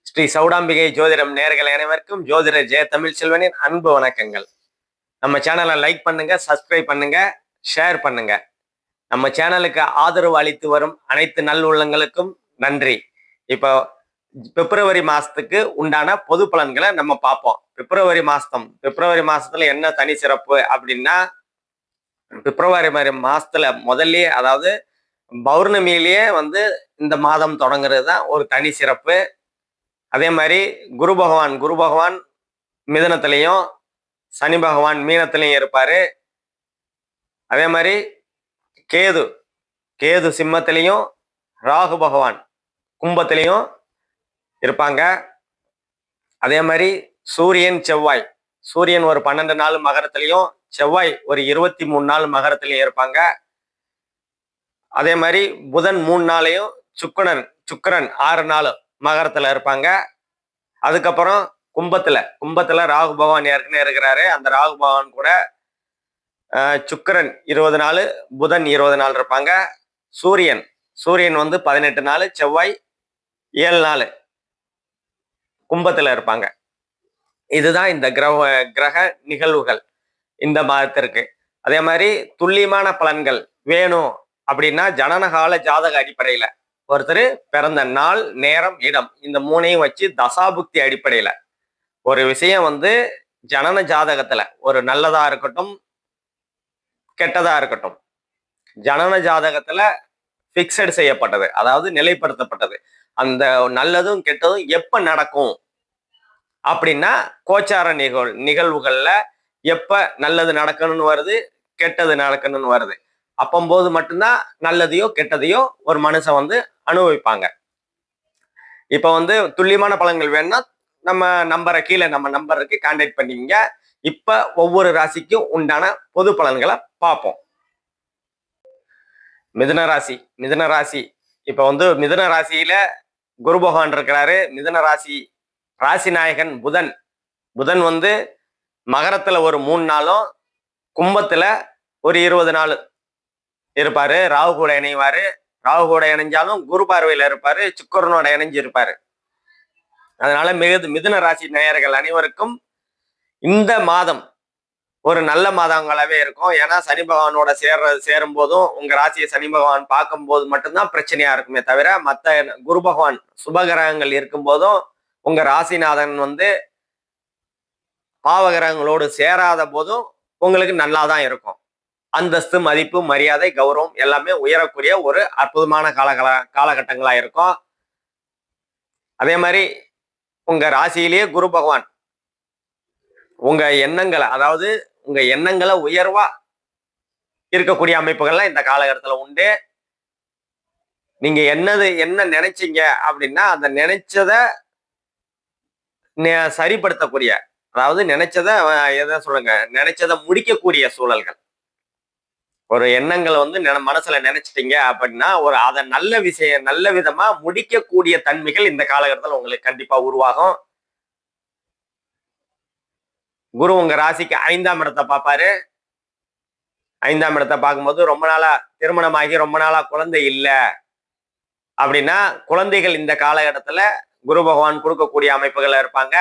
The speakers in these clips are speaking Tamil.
ஸ்ரீ சௌடாம்பிகை ஜோதிடம் நேயர்கள் அனைவருக்கும் ஜோதிடர் ஜெய தமிழ் செல்வனின் அன்பு வணக்கங்கள். நம்ம சேனலை லைக் பண்ணுங்க, சப்ஸ்கிரைப் பண்ணுங்க, ஷேர் பண்ணுங்க. நம்ம சேனலுக்கு ஆதரவு அளித்து வரும் அனைத்து நல்லுள்ளங்களுக்கும் நன்றி. இப்போ பிப்ரவரி மாசத்துக்கு உண்டான பொது பலன்களை நம்ம பார்ப்போம். பிப்ரவரி மாசத்துல என்ன தனி சிறப்பு அப்படின்னா, பிப்ரவரி மாசத்துல முதல்லயே, அதாவது பௌர்ணமியிலேயே இந்த மாதம் தொடங்குறது தான் ஒரு தனி சிறப்பு. அதே மாதிரி குரு பகவான் மிதனத்திலையும் சனி பகவான் மீனத்திலையும் இருப்பாரு. அதே மாதிரி கேது சிம்மத்திலையும் ராகு பகவான் கும்பத்திலையும் இருப்பாங்க. அதே மாதிரி சூரியன் ஒரு 12 நாள் மகரத்திலையும், செவ்வாய் ஒரு 23 நாள் மகரத்திலையும் இருப்பாங்க. அதே மாதிரி புதன் 3 நாளையும், சுக்கிரன் 6 நாள் மகரத்துல இருப்பாங்க. அதுக்கப்புறம் கும்பத்துல ராகு பகவான் ஏற்கனவே இருக்கிறாரு. அந்த ராகு பகவான் கூட சுக்கிரன் 20 நாள், புதன் 20 நாள் இருப்பாங்க. சூரியன் 18 நாள், செவ்வாய் 7 நாள் கும்பத்துல இருப்பாங்க. இதுதான் இந்த கிரக நிகழ்வுகள் இந்த மாதத்திற்கு. அதே மாதிரி துல்லியமான பலன்கள் வேணும் அப்படின்னா ஜனனகால ஜாதக அடிப்படையில ஒருத்தர் பிறந்த நாள், நேரம், இடம் இந்த மூணையும் வச்சு தசாபுக்தி அடிப்படையில ஒரு விஷயம் ஜனன ஜாதகத்துல ஒரு நல்லதா இருக்கட்டும் கெட்டதா இருக்கட்டும், ஜனன ஜாதகத்துல பிக்சட் செய்யப்பட்டது, அதாவது நிலைப்படுத்தப்பட்டது. அந்த நல்லதும் கெட்டதும் எப்ப நடக்கும் அப்படின்னா கோச்சார நிகழ்வுகள்ல எப்ப நல்லது நடக்கணும்னு வருது, கெட்டது நடக்கணும்னு வருது, அப்பம்போது மட்டும்தான் நல்லதையோ கெட்டதையோ ஒரு மனுஷன் அனுபவிப்பாங்க. இப்ப துல்லியமான பலன்கள் வேணும்னா நம்ம நம்பர் இருக்கு, கான்டாக்ட் பண்ணிக்கங்க. இப்ப ஒவ்வொரு ராசிக்கும் உண்டான பொது பலன்களை பார்ப்போம். மிதுன ராசி இப்ப மிதுன ராசியில குரு பகவான் இருக்கிறாரு. மிதுன ராசி நாயகன் புதன் மகரத்துல ஒரு 3 நாளும், கும்பத்துல ஒரு 20 நாள் இருப்பாரு. ராகு கூட இணைவாரு. ராகு கூட இணைஞ்சாலும் குரு பார்வையில இருப்பாரு, சுக்கிரனோட இணைஞ்சு இருப்பாரு. அதனால மிதுன ராசி நேயர்கள் அனைவருக்கும் இந்த மாதம் ஒரு நல்ல மாதங்களாவே இருக்கும். ஏன்னா சனி பகவானோட சேரும் போதும் உங்க ராசியை சனி பகவான் பார்க்கும் போது மட்டும்தான் பிரச்சனையா இருக்குமே தவிர, மற்ற குரு பகவான் சுபகிரகங்கள் இருக்கும் போதும் உங்க ராசிநாதன் பாவகிரகங்களோடு சேராத போதும் உங்களுக்கு நல்லாதான் இருக்கும். அந்தஸ்து, மதிப்பு, மரியாதை, கௌரவம் எல்லாமே உயரக்கூடிய ஒரு அற்புதமான காலகட்டங்களா இருக்கும். அதே மாதிரி உங்க ராசியிலேயே குரு பகவான் உங்க எண்ணங்களை உயர்வா இருக்கக்கூடிய அமைப்புகள்லாம் இந்த காலகட்டத்துல உண்டு. நீங்க என்ன நினைச்சீங்க அப்படின்னா அந்த நினைச்சத சரிப்படுத்தக்கூடிய, அதாவது நினைச்சதை முடிக்கக்கூடிய சூழல்கள். ஒரு எண்ணங்களை மனசுல நினைச்சிட்டீங்க அப்படின்னா அதை நல்ல விதமா முடிக்கக்கூடிய தன்மைகள் இந்த காலகட்டத்தில் உங்களுக்கு கண்டிப்பா உருவாகும். குரு உங்க ராசிக்கு 5ஆம் இடத்தை பார்ப்பாரு. 5ஆம் இடத்தை பார்க்கும்போது ரொம்ப நாளா திருமணமாகி ரொம்ப நாளா குழந்தை இல்லை அப்படின்னா குழந்தைகள் இந்த காலகட்டத்துல குரு பகவான் கொடுக்கக்கூடிய அமைப்புகள் இருப்பாங்க.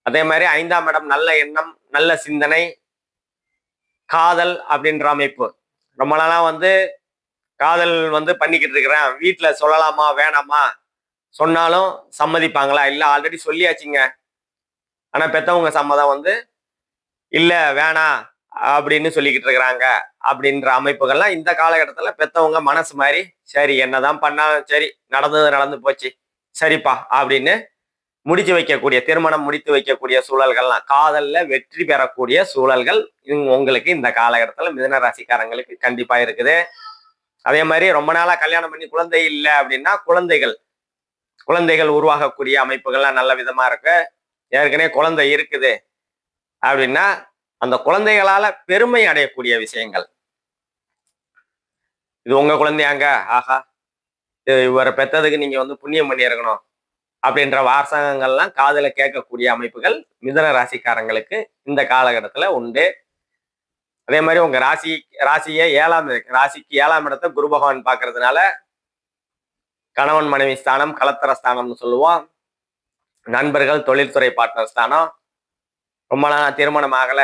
அதே மாதிரி 5ஆம் இடம் நல்ல எண்ணம், நல்ல சிந்தனை, காதல் அப்படின்ற அமைப்பு. ரொம்ப நாளா காதல் பண்ணிக்கிட்டு இருக்கிறேன், வீட்டுல சொல்லலாமா வேணாமா, சொன்னாலும் சம்மதிப்பாங்களா, இல்ல ஆல்ரெடி சொல்லியாச்சுங்க ஆனா பெத்தவங்க சம்மதம் இல்ல வேணாம் அப்படின்னு சொல்லிக்கிட்டு இருக்கிறாங்க அப்படின்ற அமைப்புகள்லாம் இந்த காலகட்டத்துல பெத்தவங்க மனசு மாதிரி சரி என்னதான் பண்ணாலும் சரி, நடந்து போச்சு சரிப்பா அப்படின்னு திருமணம் முடித்து வைக்கக்கூடிய சூழல்கள்லாம், காதல்ல வெற்றி பெறக்கூடிய சூழல்கள் உங்களுக்கு இந்த காலகட்டத்துல மிதுன ராசிக்காரங்களுக்கு கண்டிப்பா இருக்குது. அதே மாதிரி ரொம்ப நாளா கல்யாணம் பண்ணி குழந்தை இல்லை அப்படின்னா குழந்தைகள் உருவாகக்கூடிய அமைப்புகள்லாம் நல்ல விதமா இருக்கு. ஏற்கனவே குழந்தை இருக்குது அப்படின்னா அந்த குழந்தைகளால பெருமை அடையக்கூடிய விஷயங்கள், இது உங்க குழந்தையாங்க, ஆஹா இவரை பெற்றதுக்கு நீங்க புண்ணியம் பண்ணி இருக்கணும் அப்படின்ற வாசகங்கள்லாம் காதுல கேட்கக்கூடிய அமைப்புகள் மிதுன ராசிக்காரங்களுக்கு இந்த காலகட்டத்துல உண்டு. அதே மாதிரி உங்க ராசிக்கு 7ஆம் இடத்தை குரு பகவான் பார்க்கறதுனால கணவன் மனைவி ஸ்தானம், கலத்தர ஸ்தானம்னு சொல்லுவோம். நண்பர்கள், தொழில்துறை பார்ட்னர் ஸ்தானம். ரொம்ப நாளா திருமணம் ஆகல,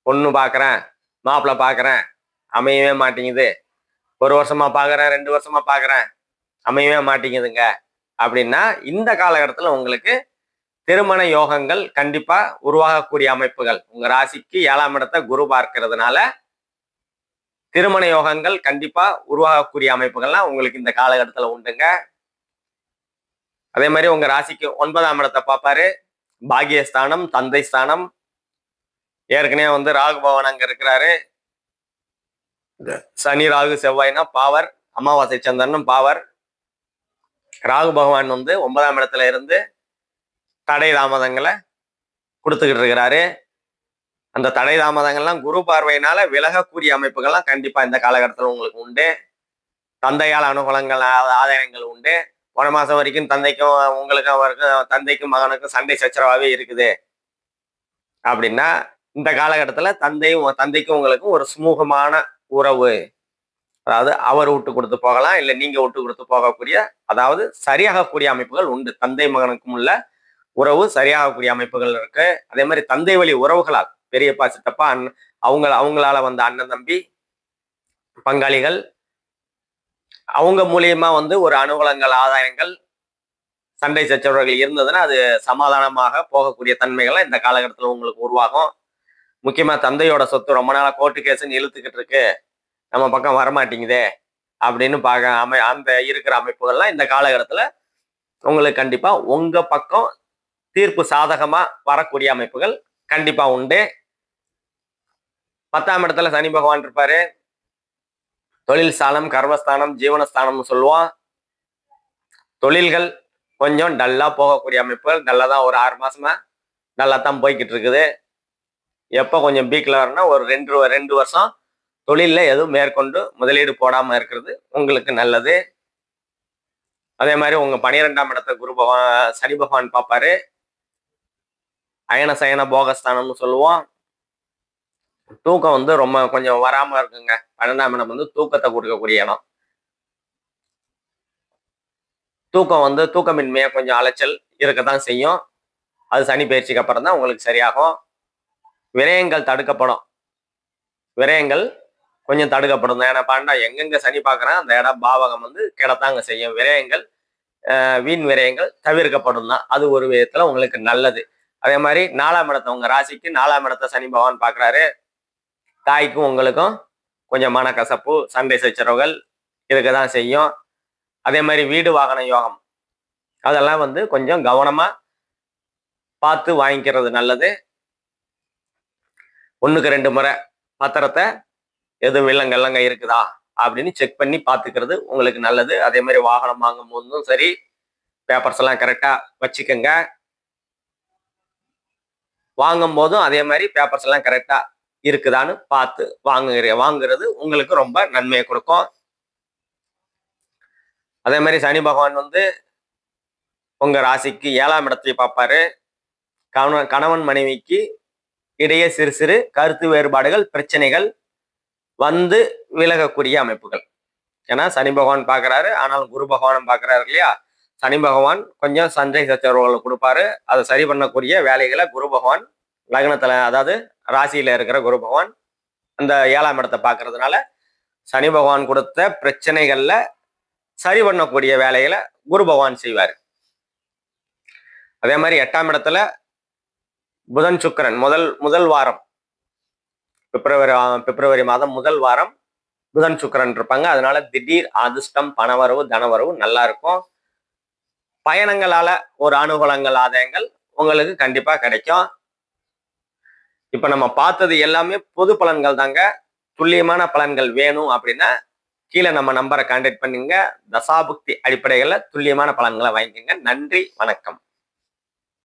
பொண்ணு பார்க்குறேன், மாப்பிள்ளை பார்க்குறேன், அமையவே மாட்டேங்குது. 1 வருஷமா பார்க்குறேன், 2 வருஷமா பார்க்குறேன், அமையவே மாட்டேங்குதுங்க அப்படின்னா இந்த காலகட்டத்தில் உங்களுக்கு திருமண யோகங்கள் கண்டிப்பா உருவாகக்கூடிய அமைப்புகள். உங்க ராசிக்கு 7ஆம் இடத்தை குரு பார்க்கிறதுனால திருமண யோகங்கள் கண்டிப்பா உருவாகக்கூடிய அமைப்புகள்லாம் உங்களுக்கு இந்த காலகட்டத்தில் உண்டுங்க. அதே மாதிரி உங்க ராசிக்கு 9ஆம் இடத்தை பார்ப்பாரு, பாகியஸ்தானம், தந்தை ஸ்தானம். ஏற்கனவே ராகு பகவான் அங்க இருக்கிறாரு. சனி ராகு செவ்வாய்னா பாவர், அமாவாசை சந்திரனும் பாவர். ராகு பகவான் 9ஆம் இடத்துல இருந்து தடை தாமதங்களை கொடுத்துக்கிட்டு இருக்கிறாரு. அந்த தடை தாமதங்கள்லாம் குரு பார்வையினால விலகக்கூடிய அமைப்புகள்லாம் கண்டிப்பா இந்த காலகட்டத்தில் உங்களுக்கு உண்டு. தந்தையால் அனுகூலங்கள், ஆதாயங்கள் உண்டு. போன மாசம் வரைக்கும் தந்தைக்கும் உங்களுக்கும் அவருக்கும், தந்தைக்கும் மகனுக்கும் சண்டை சச்சரவாவே இருக்குது அப்படின்னா இந்த காலகட்டத்தில் தந்தைக்கும் உங்களுக்கும் ஒரு சுமூகமான உறவு, அதாவது அவர் விட்டு கொடுத்து போகலாம், இல்லை நீங்க விட்டு கொடுத்து போகக்கூடிய, அதாவது சரியாகக்கூடிய அமைப்புகள் உண்டு. தந்தை மகனுக்கும் உள்ள உறவு சரியாகக்கூடிய அமைப்புகள் இருக்கு. அதே மாதிரி தந்தை வழி உறவுகளால் பெரியப்பா சித்தப்பா அவங்களால அண்ணன் தம்பி பங்காளிகள் அவங்க மூலியமா ஒரு அனுகூலங்கள், ஆதாயங்கள், சண்டை சச்சரவுகள் இருந்ததுன்னா அது சமாதானமாக போகக்கூடிய தன்மைகள்லாம் இந்த காலகட்டத்தில் உங்களுக்கு உருவாகும். முக்கியமா தந்தையோட சொத்து ரொம்ப நாளா கோர்ட்டு கேஸ்ன்னு இழுத்துக்கிட்டு இருக்கு, நம்ம பக்கம் வரமாட்டேங்குதே அப்படின்னு அந்த இருக்கிற அமைப்புகள்லாம் இந்த காலகட்டத்தில் உங்களுக்கு கண்டிப்பா உங்க பக்கம் தீர்ப்பு சாதகமா வரக்கூடிய அமைப்புகள் கண்டிப்பா உண்டு. 10ஆம் இடத்துல சனி பகவான் இருப்பாரு. தொழில் ஸ்தானம், கர்மஸ்தானம், ஜீவனஸ்தானம்னு சொல்லுவோம். தொழில்கள் கொஞ்சம் டல்லா போகக்கூடிய அமைப்புகள். டல்லா தான், ஒரு 6 மாசமா நல்லா தான் போய்கிட்டு இருக்குது. எப்போ கொஞ்சம் பீக்கில் வரணும்னா ஒரு 2 வருஷம் தொழிலில் எதுவும் மேற்கொண்டு முதலீடு போடாமல் இருக்கிறது உங்களுக்கு நல்லது. அதே மாதிரி உங்க 12ஆம் இடத்தை சனி பகவான் பார்ப்பாரு. அயன சயன போகஸ்தானம்னு சொல்லுவோம். தூக்கம் ரொம்ப கொஞ்சம் வராம இருக்குங்க. 12ஆம் இடம் தூக்கத்தை கொடுக்கக்கூடிய இடம். தூக்கம் தூக்கமின்மையா கொஞ்சம் அலைச்சல் இருக்கத்தான் செய்யும். அது சனி பயிற்சிக்கு அப்புறம் தான் உங்களுக்கு சரியாகும். விரயங்கள் தடுக்கப்படும். விரயங்கள் கொஞ்சம் தடுக்கப்படும். ஏன்னா பாண்டா எங்கெங்க சனி பார்க்குறான் அந்த இடம் பாவகம் கிடத்தாங்க செய்யும். விரயங்கள், வீண் விரயங்கள் தவிர்க்கப்படும் தான். அது ஒரு விதத்துல உங்களுக்கு நல்லது. அதே மாதிரி 4ஆம் இடத்தை, உங்க ராசிக்கு 4ஆம் இடத்தை சனி பகவான் பார்க்குறாரு. தாய்க்கும் உங்களுக்கும் கொஞ்சம் மனக்கசப்பு, சண்டை சச்சரவுகள் இருக்கதான் செய்யும். அதே மாதிரி வீடு வாகன யோகம் அதெல்லாம் கொஞ்சம் கவனமா பார்த்து வாங்கிக்கிறது நல்லது. 1க்கு 2 முறை பத்திரத்தை எதுவும் வில்லங்கல்லங்க இருக்குதா அப்படின்னு செக் பண்ணி பார்த்துக்கிறது உங்களுக்கு நல்லது. அதே மாதிரி வாகனம் வாங்கும் போதும் சரி, பேப்பர்ஸ் எல்லாம் கரெக்டா வச்சுக்கோங்க. வாங்கும் போதும் அதே மாதிரி பேப்பர்ஸ் எல்லாம் கரெக்டா இருக்குதான்னு பார்த்து வாங்குறது உங்களுக்கு ரொம்ப நன்மையை கொடுக்கும். அதே மாதிரி சனி பகவான் உங்க ராசிக்கு 7ஆம் இடத்தை பார்ப்பாரு. கணவன் மனைவிக்கு இடையே சிறு சிறு கருத்து வேறுபாடுகள், பிரச்சனைகள் விலகக்கூடிய அமைப்புகள். ஏன்னா சனி பகவான் பார்க்குறாரு, ஆனாலும் குரு பகவானும் பார்க்குறாரு இல்லையா. சனி பகவான் கொஞ்சம் சண்டை சச்சரவுகளை கொடுப்பாரு. அதை சரி பண்ணக்கூடிய வேலைகளை குரு பகவான் லக்னத்துல, அதாவது ராசியில இருக்கிற குரு பகவான் அந்த 7ஆம் இடத்தை பார்க்கறதுனால சனி பகவான் கொடுத்த பிரச்சனைகள்ல சரி பண்ணக்கூடிய வேலைகளை குரு பகவான் செய்வார். அதே மாதிரி 8ஆம் இடத்துல புதன் சுக்கிரன் முதல் வாரம், பிப்ரவரி மாதம் முதல் வாரம் புதன் சுக்கிரன் இருப்பாங்க. அதனால திடீர் அதிர்ஷ்டம், பணவரவு, தனவரவு நல்லா இருக்கும். பயணங்களால ஒரு அனுகூலங்கள், ஆதாயங்கள் உங்களுக்கு கண்டிப்பா கிடைக்கும். இப்ப நம்ம பார்த்தது எல்லாமே பொது பலன்கள் தாங்க. துல்லியமான பலன்கள் வேணும் அப்படின்னா கீழே நம்ம நம்பரை கான்டாக்ட் பண்ணுங்க. தசாபுக்தி அடிப்படைகளில் துல்லியமான பலன்களை வாங்கிக்கோங்க. நன்றி, வணக்கம்.